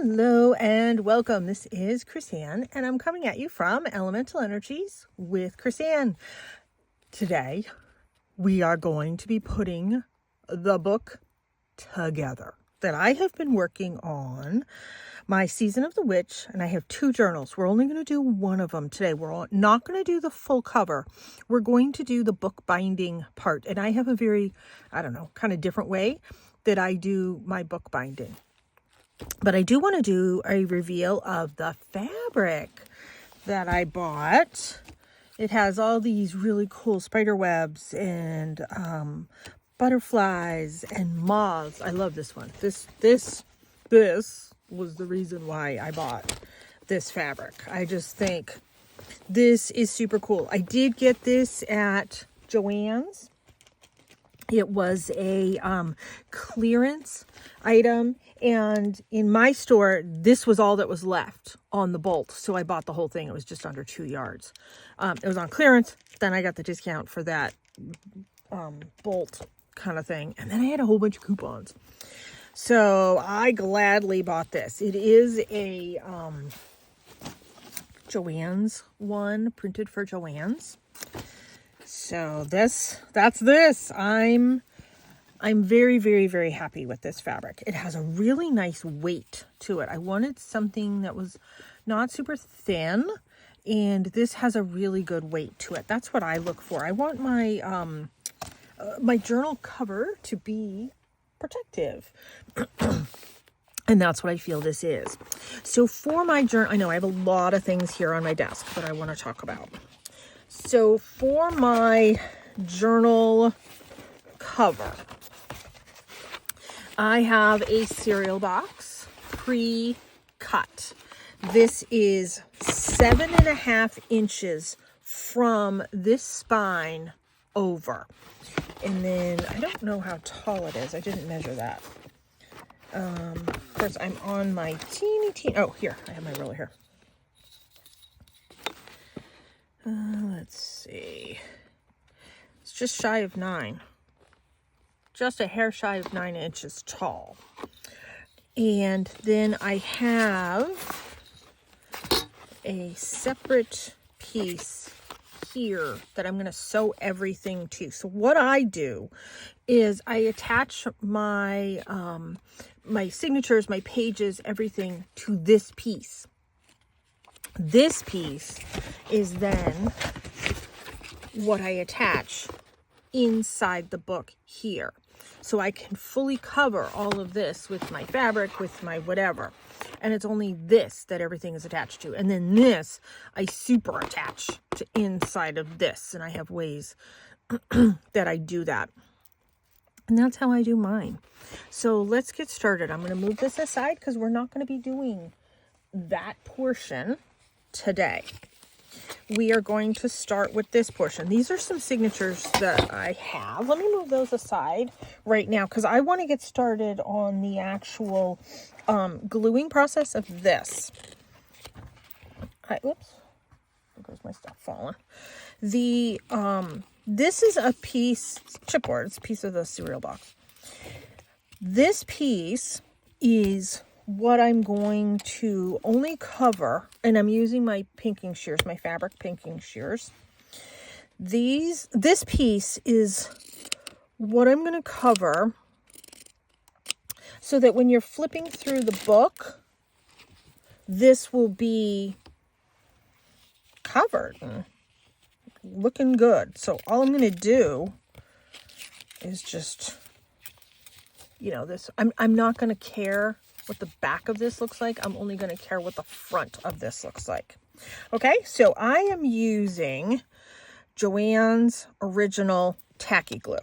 Hello and welcome. This is Chris-Anne and I'm coming at you from Elemental Energies with Chris-Anne. Today we are going to be putting the book together that I have been working on, my Season of the Witch, and I have two journals. We're only going to do one of them today. We're not going to do the full cover. We're going to do the book binding part, and I have a very, kind of different way that I do my book binding. But I do want to do a reveal of the fabric that I bought. It has all these really cool spider webs and butterflies and moths. I love this one. This was the reason why I bought this fabric. I just think this is super cool. I did get this at Joann's. It was a clearance item, and in my store, this was all that was left on the bolt. So I bought the whole thing. It was just under 2 yards. It was on clearance. Then I got the discount for that bolt kind of thing. And then I had a whole bunch of coupons. So I gladly bought this. It is a Joann's one, printed for Joann's. So that's this. I'm very, very, very happy with this fabric. It has a really nice weight to it. I wanted something that was not super thin, and this has a really good weight to it. That's what I look for. I want my my journal cover to be protective. And that's what I feel this is. So for my journal, I know I have a lot of things here on my desk that I want to talk about. So for my journal cover, I have a cereal box pre-cut. This is 7.5 inches from this spine over. And then I don't know how tall it is. I didn't measure that. Of course, I'm on my teeny. Oh, here, I have my ruler here. Let's see. It's just shy of 9. Just a hair shy of 9 inches tall. And then I have a separate piece here that I'm going to sew everything to. So what I do is I attach my my signatures, my pages, everything to this piece. This piece is then what I attach inside the book here. So I can fully cover all of this with my fabric, with my whatever. And it's only this that everything is attached to. And then this, I super attach to inside of this. And I have ways that I do that. And that's how I do mine. So let's get started. I'm going to move this aside because we're not going to be doing that portion today. We are going to start with this portion. These are some signatures that I have. Let me move those aside right now because I want to get started on the actual gluing process of this. Oops, there's my stuff falling. This is a piece, chipboard, it's a piece of the cereal box. This piece is what I'm going to only cover, and I'm using my pinking shears, my fabric pinking shears. This piece is what I'm going to cover so that when you're flipping through the book, this will be covered and looking good. So all I'm going to do is just, this, I'm not going to care what the back of this looks like. I'm only going to care what the front of this looks like. Okay, so I am using Joann's Original Tacky Glue.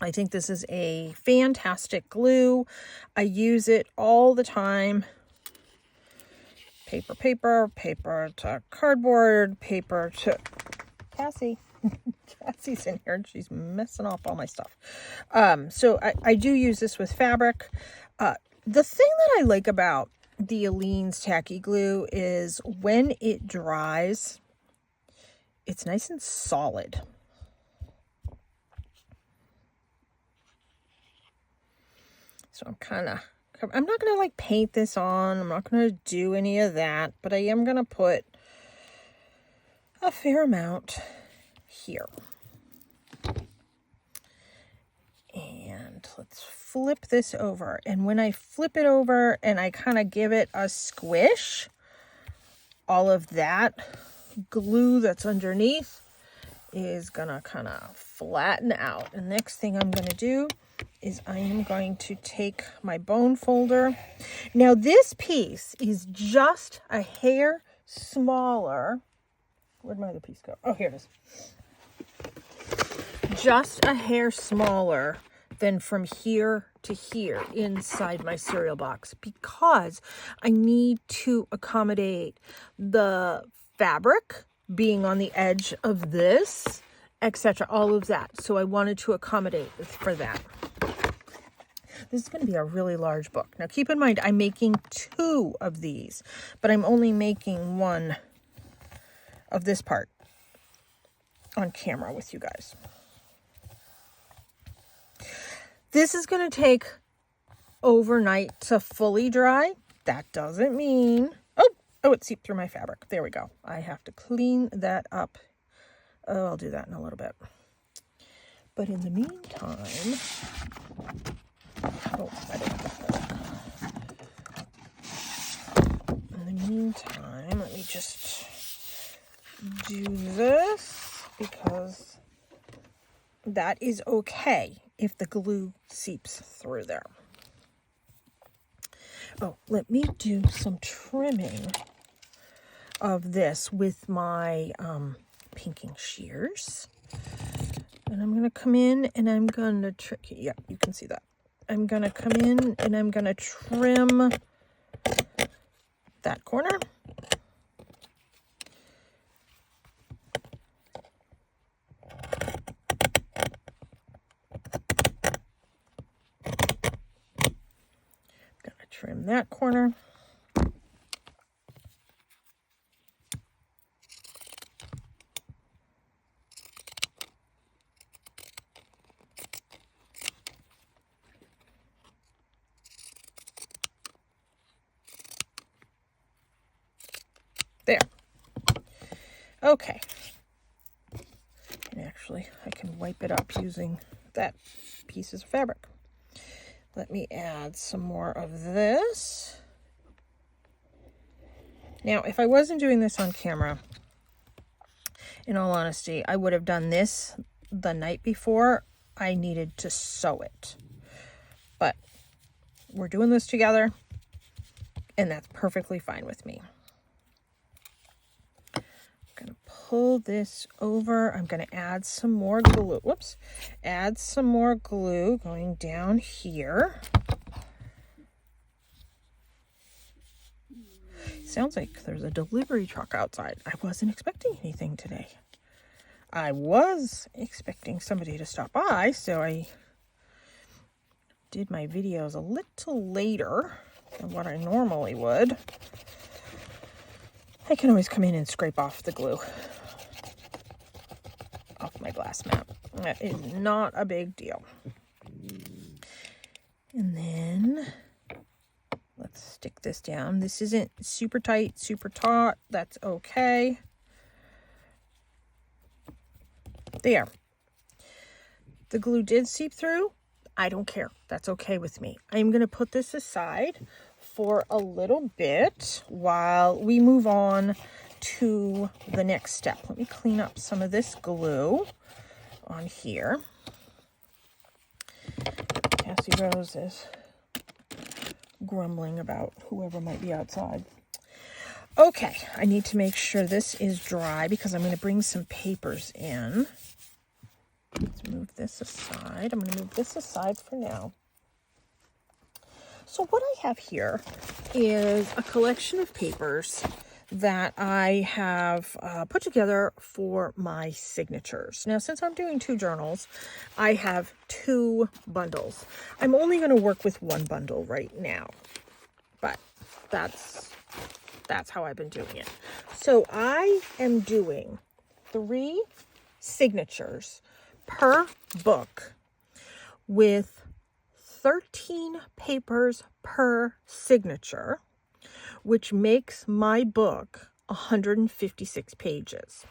I think this is a fantastic glue. I use it all the time. Paper to cardboard, paper to Cassie. Cassie's in here and she's messing up all my stuff. So I do use this with fabric. The thing that I like about the Aleene's Tacky Glue is when it dries, it's nice and solid. So I'm kind of I'm not going to like paint this on. I'm not going to do any of that, but I am going to put a fair amount here. And let's flip this over. And when I flip it over and I kind of give it a squish, all of that glue that's underneath is gonna kind of flatten out. And next thing I'm gonna do is I am going to take my bone folder. Now this piece is just a hair smaller. Where'd my other piece go? Oh, here it is. Just a hair smaller than from here to here inside my cereal box, because I need to accommodate the fabric being on the edge of this, etc., all of that. So I wanted to accommodate for that. This is going to be a really large book. Now keep in mind, I'm making 2 of these, but I'm only making 1 of this part on camera with you guys. This is going to take overnight to fully dry. That doesn't mean... Oh, it seeped through my fabric. There we go. I have to clean that up. Oh, I'll do that in a little bit. But in the meantime... Oh, I didn't get that. In the meantime, let me just do this, because that is okay if the glue seeps through there. Oh, let me do some trimming of this with my pinking shears. And I'm going to come in and I'm going to yeah, you can see that. I'm going to come in and I'm going to trim that corner. Trim that corner. There. Okay. And actually, I can wipe it up using that pieces of fabric. Let me add some more of this. Now, if I wasn't doing this on camera, in all honesty, I would have done this the night before I needed to sew it. But we're doing this together, and that's perfectly fine with me. I'm going to pull this over. I'm going to add some more glue. Whoops. Add some more glue going down here. Sounds like there's a delivery truck outside. I wasn't expecting anything today. I was expecting somebody to stop by, so I did my videos a little later than what I normally would. I can always come in and scrape off the glue off my glass mat. That is not a big deal. And then let's stick this down. This isn't super tight, super taut. That's okay. There. The glue did seep through. I don't care. That's okay with me. I'm going to put this aside for a little bit while we move on to the next step. Let me clean up some of this glue on here. Cassie Rose is grumbling about whoever might be outside. Okay, I need to make sure this is dry because I'm going to bring some papers in. Let's move this aside. I'm going to move this aside for now. So what I have here is a collection of papers that I have put together for my signatures. Now, since I'm doing 2 journals, I have 2 bundles. I'm only going to work with 1 bundle right now, but that's how I've been doing it. So I am doing 3 signatures per book with 13 papers per signature, which makes my book 156 pages.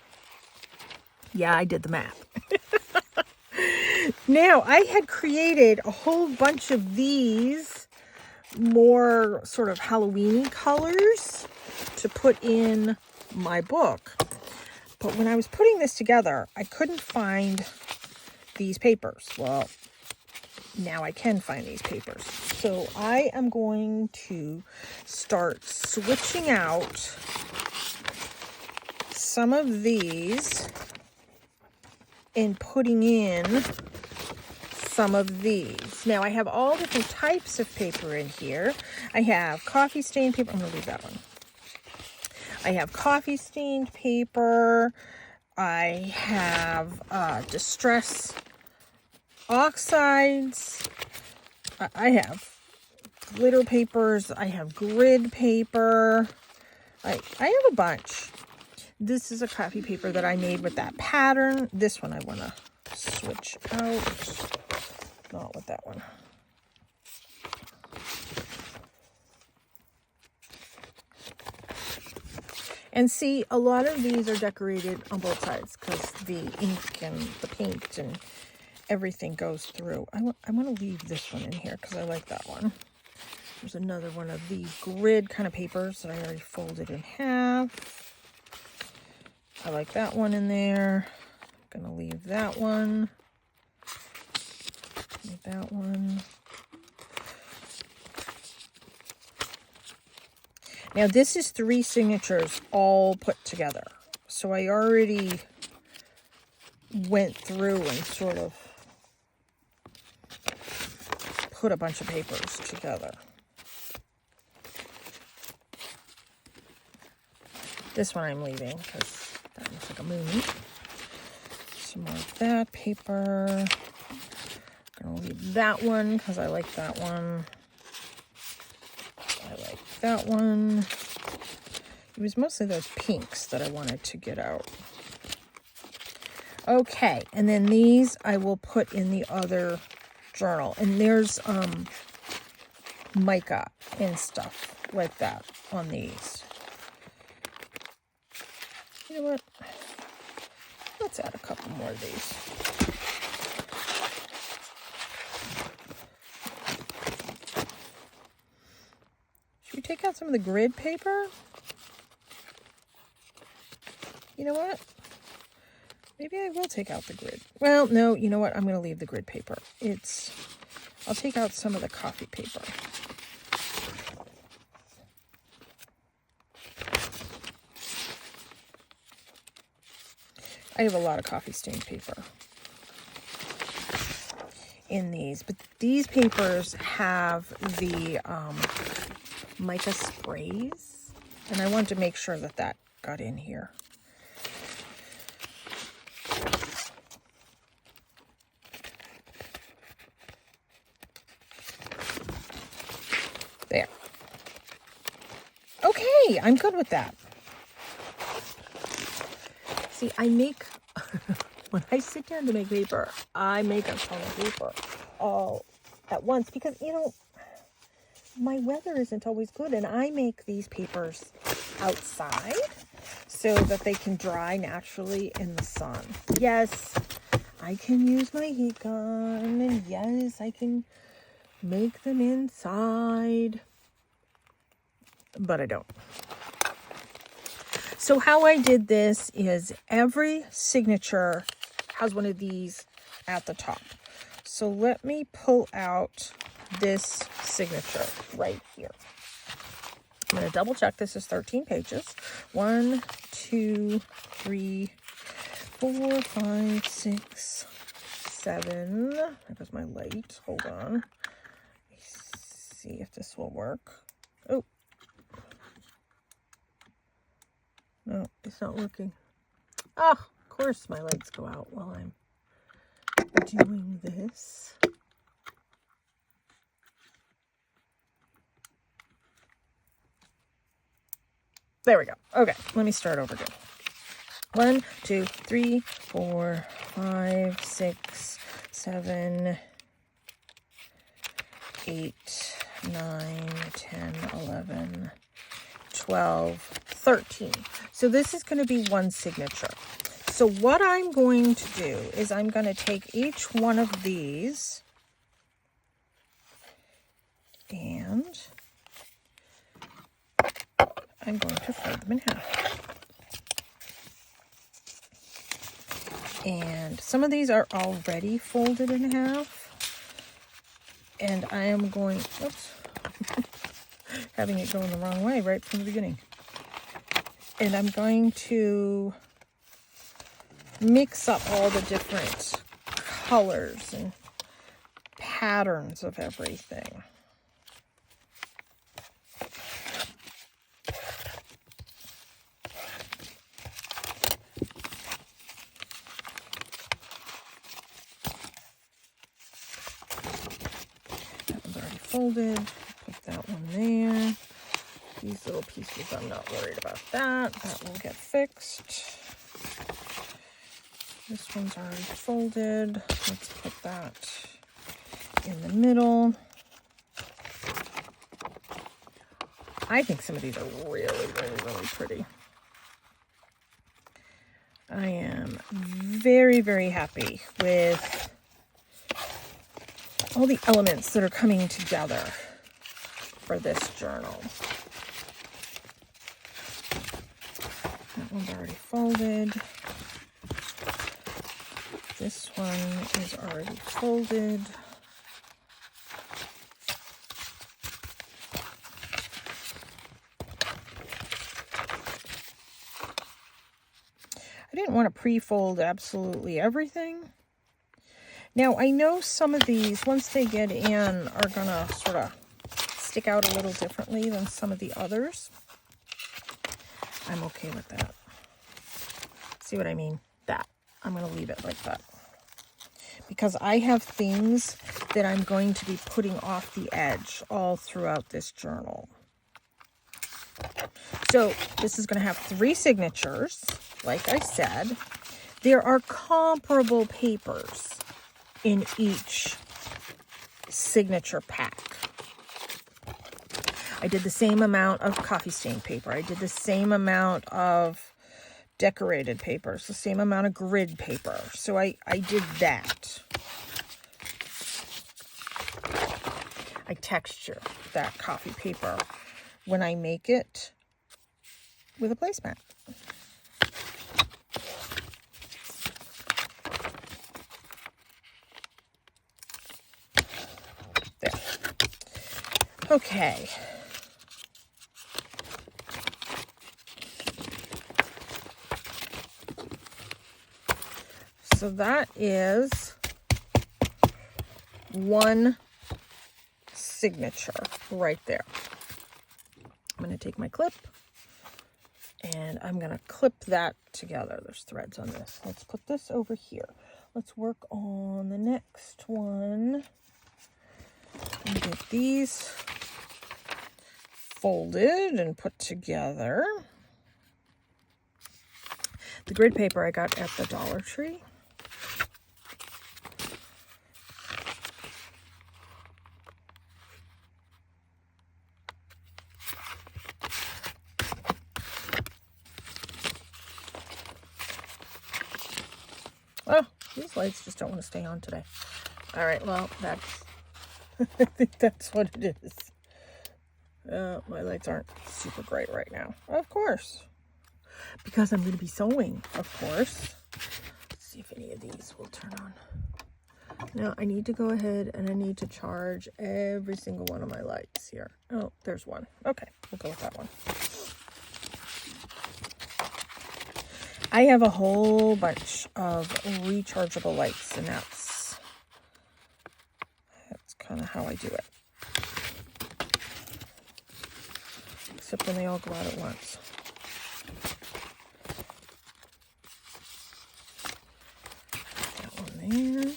Yeah, I did the math. Now, I had created a whole bunch of these more sort of Halloween-y colors to put in my book. But when I was putting this together, I couldn't find these papers. Well, now I can find these papers. So I am going to start switching out some of these and putting in some of these. Now I have all different types of paper in here. I have coffee stained paper. I'm going to leave that one. I have coffee stained paper. I have distress oxides. I have glitter papers. I have grid paper. I have a bunch. This is a coffee paper that I made with that pattern. This one I want to switch out. Not with that one. And see, a lot of these are decorated on both sides because the ink and the paint and everything goes through. I want to leave this one in here because I like that one. There's another one of the grid kind of papers that I already folded in half. I like that one in there. I'm going to leave that one. Leave that one. Now this is 3 signatures all put together. So I already went through and sort of put a bunch of papers together. This one I'm leaving because that looks like a moon. Some more of that paper. I'm gonna leave that one because I like that one. I like that one. It was mostly those pinks that I wanted to get out. Okay, and then these I will put in the other journal. And there's mica and stuff like that on these. You know what? Let's add a couple more of these. Should we take out some of the grid paper? You know what? Maybe I will take out the grid. Well, no, you know what? I'm going to leave the grid paper. I'll take out some of the coffee paper. I have a lot of coffee stained paper in these, but these papers have the mica sprays, and I want to make sure that that got in here. There. Okay, I'm good with that. See, I make, when I sit down to make paper, I make a ton of paper all at once because, you know, my weather isn't always good, and I make these papers outside so that they can dry naturally in the sun. Yes, I can use my heat gun, and yes, I can make them inside, but I don't. So how I did this is every signature has one of these at the top. So let me pull out this signature right here. I'm going to double check. This is 13 pages. 1, 2, 3, 4, 5, 6, 7. There goes my light. Hold on. Let me see if this will work. Oh. No, it's not working. Oh, of course my lights go out while I'm doing this. There we go. Okay, let me start over again. 1, 2, 3, 4, 5, 6, 7, 8, 9, 10, 11, 12, 13. So this is going to be one signature. So what I'm going to do is I'm going to take each one of these and I'm going to fold them in half. And some of these are already folded in half. And I am going, oops, having it going the wrong way right from the beginning. And I'm going to mix up all the different colors and patterns of everything. That one's already folded. Put that one there. These little pieces, I'm not worried about that. That will get fixed. This one's already folded. Let's put that in the middle. I think some of these are really, really, really pretty. I am very, very happy with all the elements that are coming together for this journal. That one's already folded. This one is already folded. I didn't want to pre-fold absolutely everything. Now, I know some of these, once they get in, are going to sort of stick out a little differently than some of the others. I'm okay with that. See what I mean? That. I'm going to leave it like that. Because I have things that I'm going to be putting off the edge all throughout this journal. So this is going to have 3 signatures, like I said. There are comparable papers in each signature pack. I did the same amount of coffee stain paper. I did the same amount of decorated papers, the same amount of grid paper. So I did that. I texture that coffee paper when I make it with a placemat. There. Okay. So that is one signature right there. I'm going to take my clip and I'm going to clip that together. There's threads on this. Let's put this over here. Let's work on the next one and get these folded and put together. The grid paper I got at the Dollar Tree. Oh, these lights just don't want to stay on today. All right, well, that's, I think that's what it is. My lights aren't super bright right now. Of course. Because I'm going to be sewing, of course. Let's see if any of these will turn on. Now, I need to go ahead and I need to charge every single one of my lights here. Oh, there's one. Okay, we'll go with that one. I have a whole bunch of rechargeable lights, and that's kind of how I do it. Except when they all go out at once. That one there.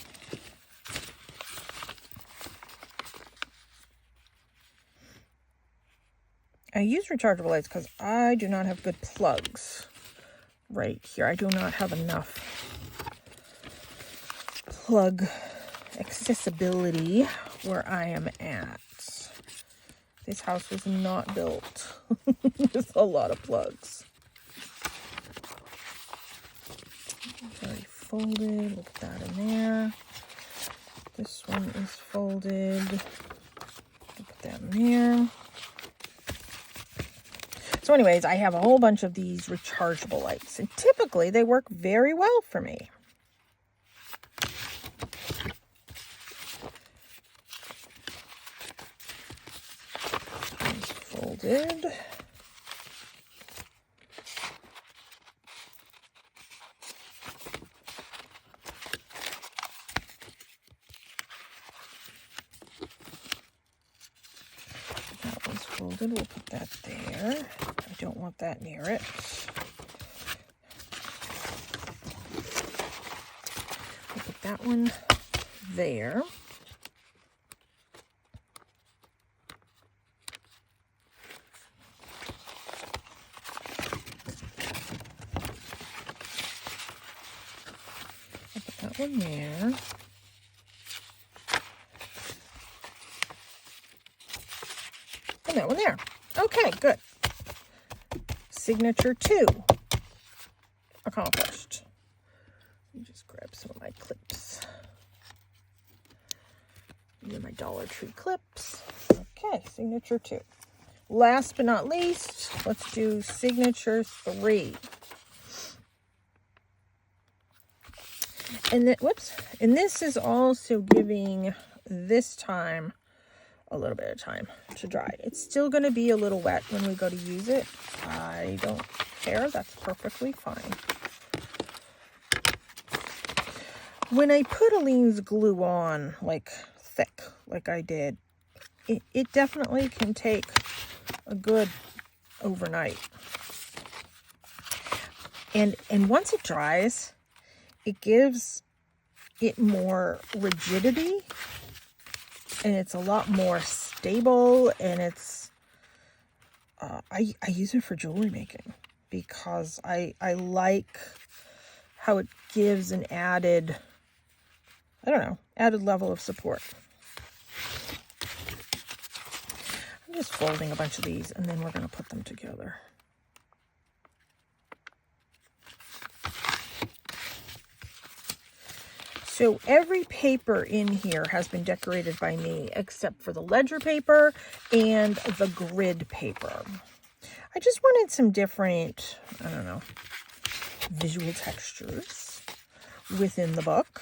I use rechargeable lights because I do not have good plugs right here. I do not have enough plug accessibility where I am at. This house was not built with a lot of plugs. It's already folded. Look at that in there. This one is folded. Put that in there. So anyways, I have a whole bunch of these rechargeable lights, and typically they work very well for me. It's folded. That one's folded. We'll put that there. I don't want that near it. We'll put that one there. I'll put that one there. And that one there. Okay, good. Signature 2 accomplished. Let me just grab some of my clips. These are my Dollar Tree clips. Okay, signature 2. Last but not least, let's do signature 3. And then, whoops. And this is also giving this time a little bit of time to dry. It's still going to be a little wet when we go to use it. I don't care. That's perfectly fine. When I put Aleene's glue on, like thick, like I did, it definitely can take a good overnight. And once it dries, it gives it more rigidity, and it's a lot more stable, and it's I use it for jewelry making because I like how it gives an added, I don't know, added level of support. I'm just folding a bunch of these, and then we're going to put them together. So every paper in here has been decorated by me except for the ledger paper and the grid paper. I just wanted some different, I don't know, visual textures within the book.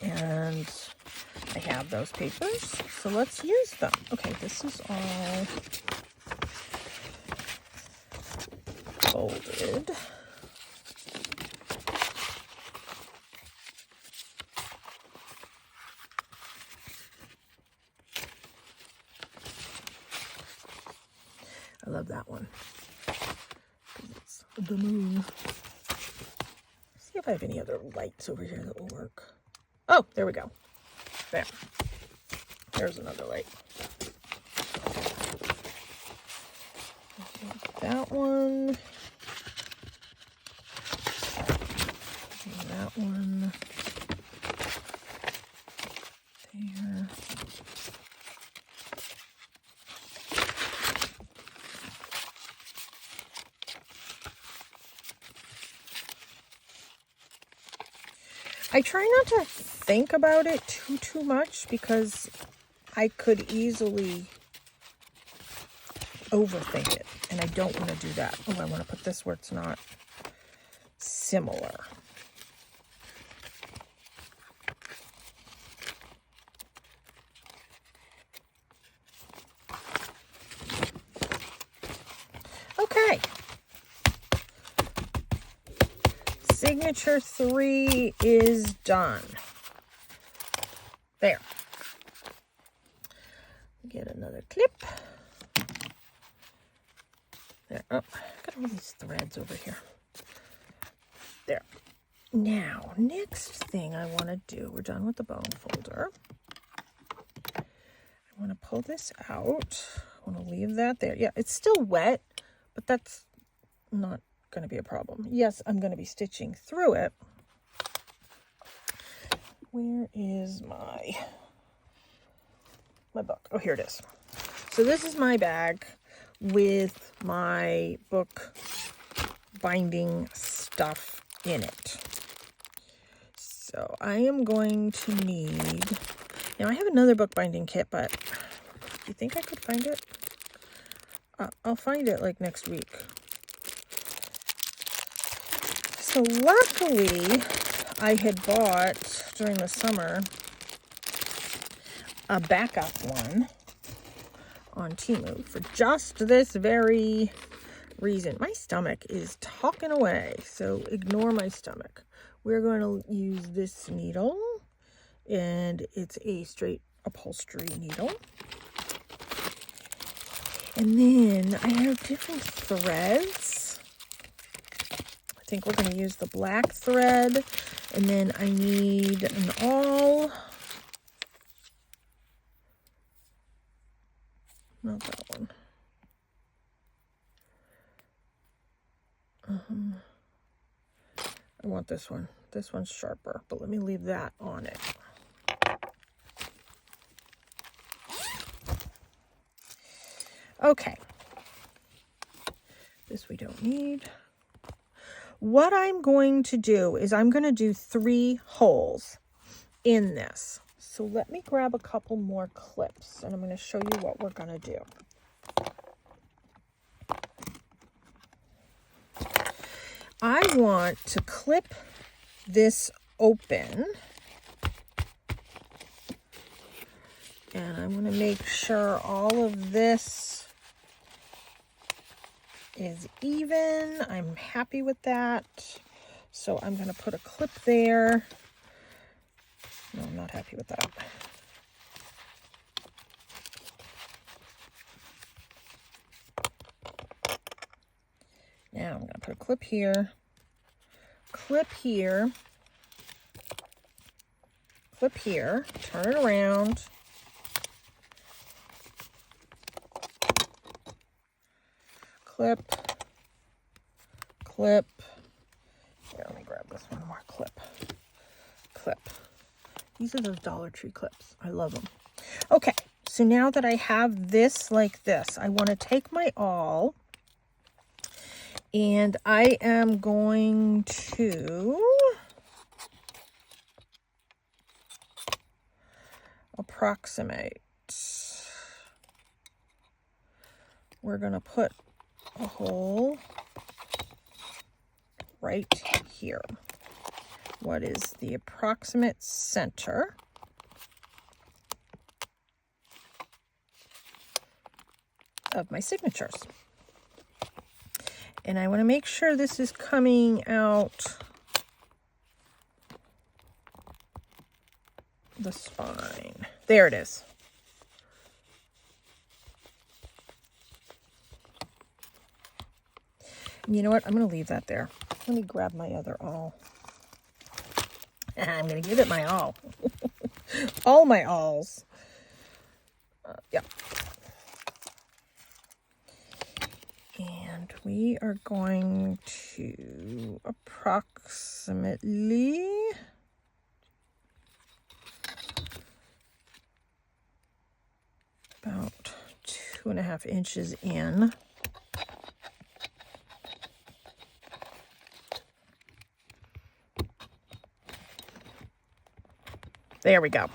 And I have those papers, so let's use them. Okay, this is all folded. I love that one. It's the moon. Let's see if I have any other lights over here that will work. Oh, there we go. There. There's another light. That one. And that one. There. I try not to think about it too much because I could easily overthink it, and I don't want to do that. Oh, I want to put this where it's not similar. Okay. Signature 3 is done. There. Get another clip. There. Oh, got all these threads over here. There. Now, next thing I want to do, we're done with the bone folder. I want to pull this out. I want to leave that there. Yeah, it's still wet, but that's not going to be a problem. Yes, I'm going to be stitching through it. Where is my book? Oh, here it is. So this is my bag with my book binding stuff in it. So I am going to need, now I have another book binding kit, but do you think I could find it? I'll find it like next week. So luckily I had bought during the summer a backup one on Temu for just this very reason. My stomach is talking away, so ignore my stomach. We're going to use this needle, and it's a straight upholstery needle. And then I have different threads. I think we're going to use the black thread, and then I need an awl. Not that one. I want this one. This one's sharper, but let me leave that on it. Okay. This we don't need. What I'm going to do is I'm going to do 3 holes in this. So let me grab a couple more clips, and I'm going to show you what we're going to do. I want to clip this open, and I'm going to make sure all of this is even. I'm happy with that. So I'm going to put a clip there. No, I'm not happy with that. Now I'm going to put a clip here, clip here, clip here, turn it around, clip, clip. Here, let me grab this one more clip, clip. These are those Dollar Tree clips. I love them. Okay, so now that I have this like this, I want to take my awl, and I am going to approximate. We're going to put a hole right here. What is the approximate center of my signatures? And I want to make sure this is coming out the spine. There it is. And you know what? I'm going to leave that there. Let me grab my other awl. I'm going to give it my all. All my alls. Yeah. And we are going to approximately about 2.5 inches in. There we go.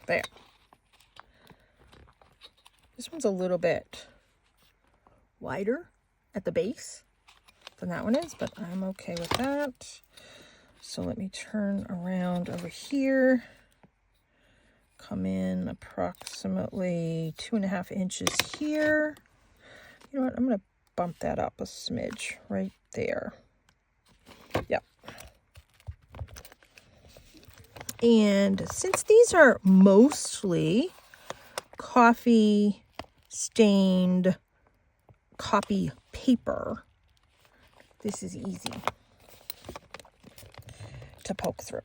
There. This one's a little bit wider at the base than that one is, but I'm okay with that. So let me turn around over here, come in approximately 2.5 inches here. You know what? I'm going to bump that up a smidge right there. Yep. And since these are mostly coffee stained copy paper, this is easy to poke through.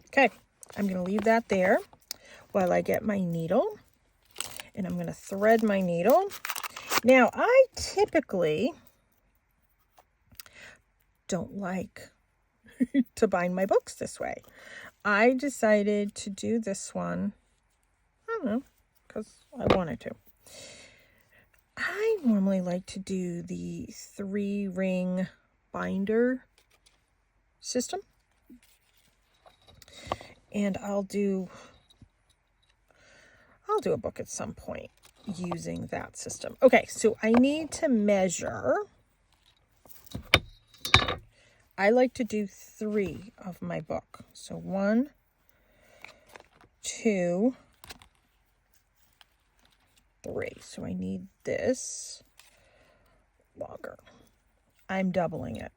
Okay, I'm going to leave that there while I get my needle, and I'm going to thread my needle. Now, I typically don't like to bind my books this way. I decided to do this one, I don't know, because I wanted to. I normally like to do the 3-ring binder system. And I'll do a book at some point using that system. Okay, so I need to measure. I like to do 3 of my book. So 1, 2, 3. So I need this longer. I'm doubling it.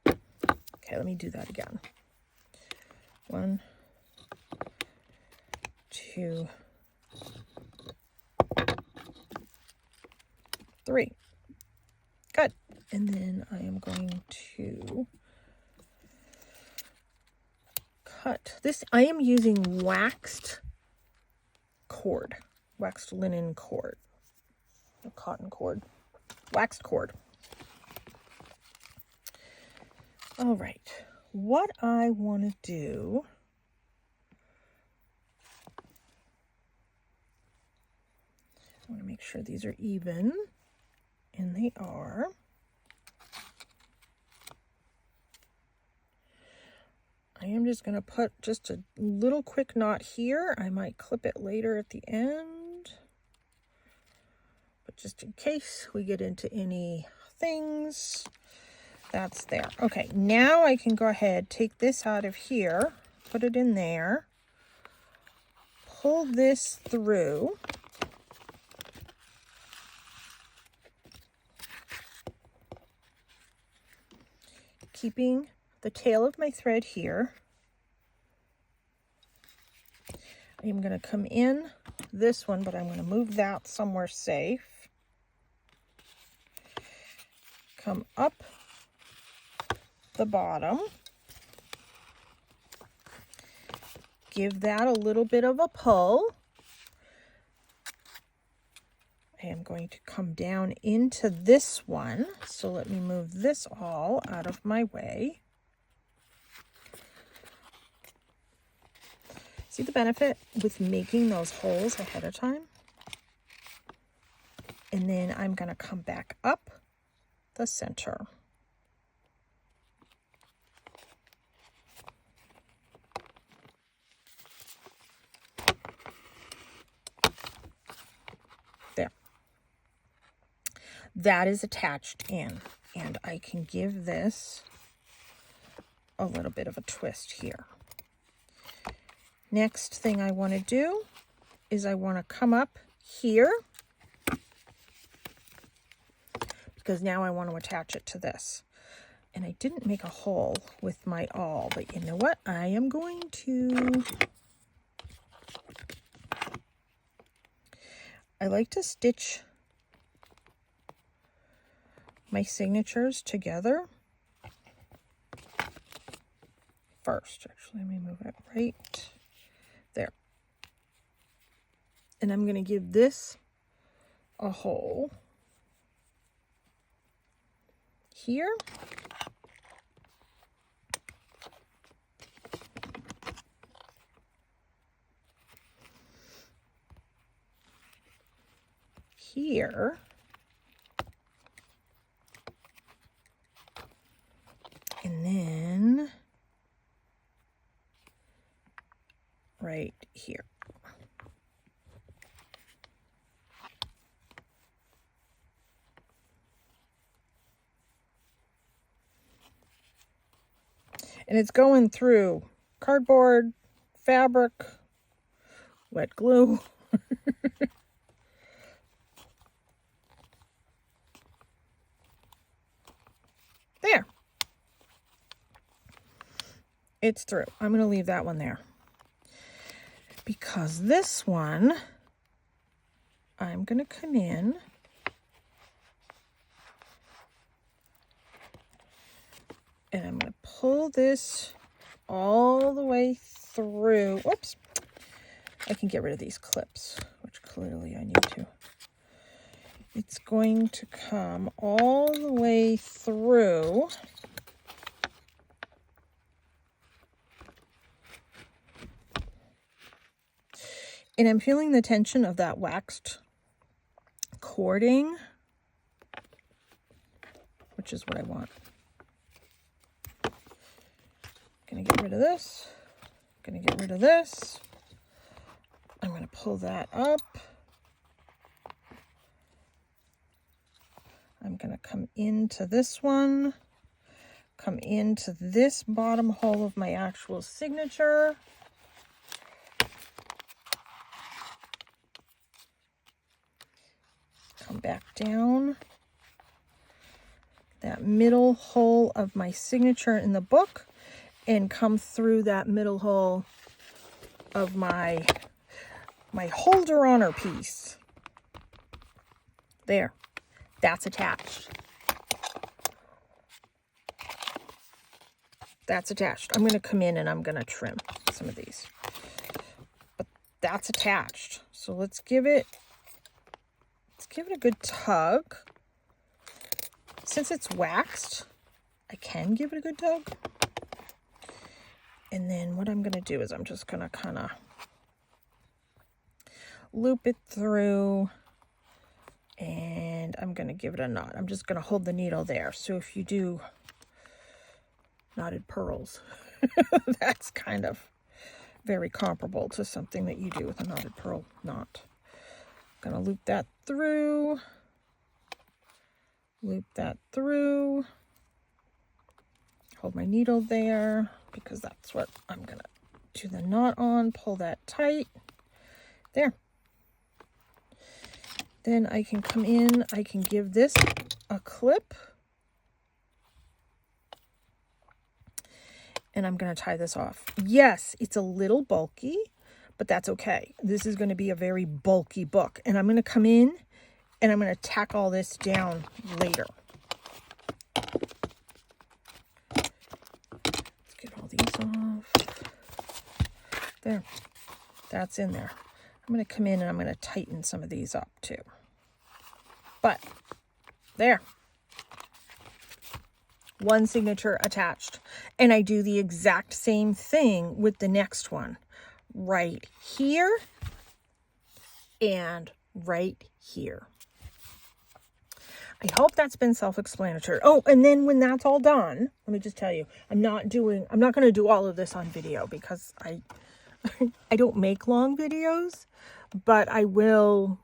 Okay, let me do that again. 1, 2, 3. Good. And then I am going to cut this. I am using waxed cord, waxed linen cord, a cotton cord, waxed cord. All right. What I want to do, I want to make sure these are even, and they are. I am just going to put just a little quick knot here. I might clip it later at the end, but just in case we get into any things, that's there. Okay, now I can go ahead, take this out of here, put it in there, pull this through, keeping the tail of my thread here. I am going to come in this one, but I'm going to move that somewhere safe. Come up the bottom. Give that a little bit of a pull. I am going to come down into this one. So let me move this all out of my way. See the benefit with making those holes ahead of time? And then I'm going to come back up the center. There. That is attached in, and I can give this a little bit of a twist here. Next thing I want to do is I want to come up here, because now I want to attach it to this. And I didn't make a hole with my awl, but you know what? I am going to. I like to stitch my signatures together first. Actually, let me move it right there. And I'm going to give this a hole here. Here. And then right here. And it's going through cardboard, fabric, wet glue. There. It's through. I'm going to leave that one there. Because this one, I'm going to come in and I'm going to pull this all the way through. Whoops. I can get rid of these clips, which clearly I need to. it's going to come all the way through. And I'm feeling the tension of that waxed cording, which is what I want. Gonna get rid of this. Gonna get rid of this. I'm gonna pull that up. I'm gonna come into this one, come into this bottom hole of my actual signature. Come back down. That middle hole of my signature in the book, and come through that middle hole of my holder honor piece. There, that's attached. That's attached. I'm going to come in and I'm going to trim some of these. But that's attached. So let's give it a good tug. Since it's waxed, I can give it a good tug. And then what I'm going to do is I'm just going to kind of loop it through, and I'm going to give it a knot. I'm just going to hold the needle there. So if you do knotted pearls, that's kind of very comparable to something that you do with a knotted pearl knot. I'm going to loop that through, loop that through, hold my needle there because that's what I'm going to do the knot on. Pull that tight. There. Then I can come in, I can give this a clip. And I'm going to tie this off. Yes, it's a little bulky, but that's okay. This is going to be a very bulky book. And I'm going to come in and I'm going to tack all this down later. Let's get all these off. There. That's in there. I'm going to come in and I'm going to tighten some of these up too. But there. One signature attached. And I do the exact same thing with the next one. Right here and right here. I hope that's been self-explanatory. Oh, and then when that's all done, let me just tell you, I'm not going to do all of this on video because I don't make long videos, but I will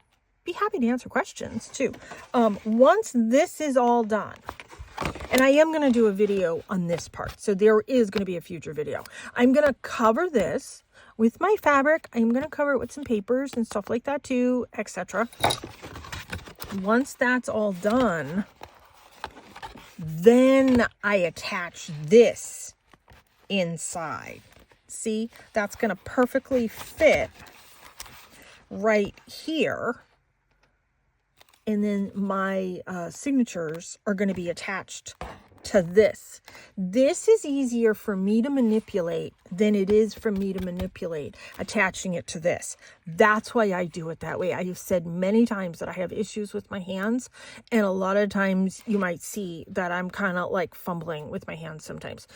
be happy to answer questions too. Once this is all done, and I am going to do a video on this part, so there is going to be a future video. I'm going to cover this with my fabric. I'm going to cover it with some papers and stuff like that too, etc. Once that's all done, then I attach this inside. See, that's going to perfectly fit right here. And then my signatures are going to be attached to this. This is easier for me to manipulate than it is for me to manipulate attaching it to this. That's why I do it that way. I have said many times that I have issues with my hands, and a lot of times you might see that I'm kind of like fumbling with my hands sometimes.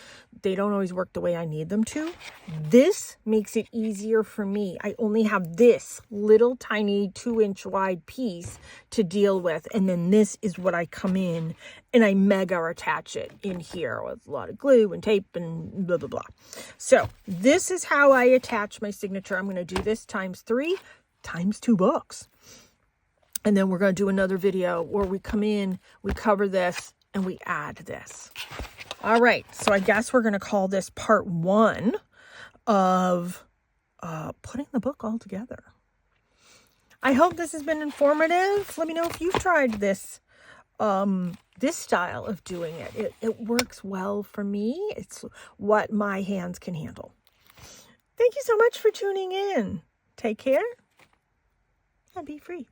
They don't always work the way I need them to. This makes it easier for me. I only have this little tiny 2-inch wide piece to deal with, and then this is what I come in and I mega attach it in here with a lot of glue and tape and blah, blah, blah. So this is how I attach my signature. I'm going to do this times 3 times 2 books. And then we're going to do another video where we come in, we cover this, and we add this. All right. So I guess we're going to call this part 1 of putting the book all together. I hope this has been informative. Let me know if you've tried this this style of doing it. It works well for me. It's what my hands can handle. Thank you so much for tuning in. Take care and be free.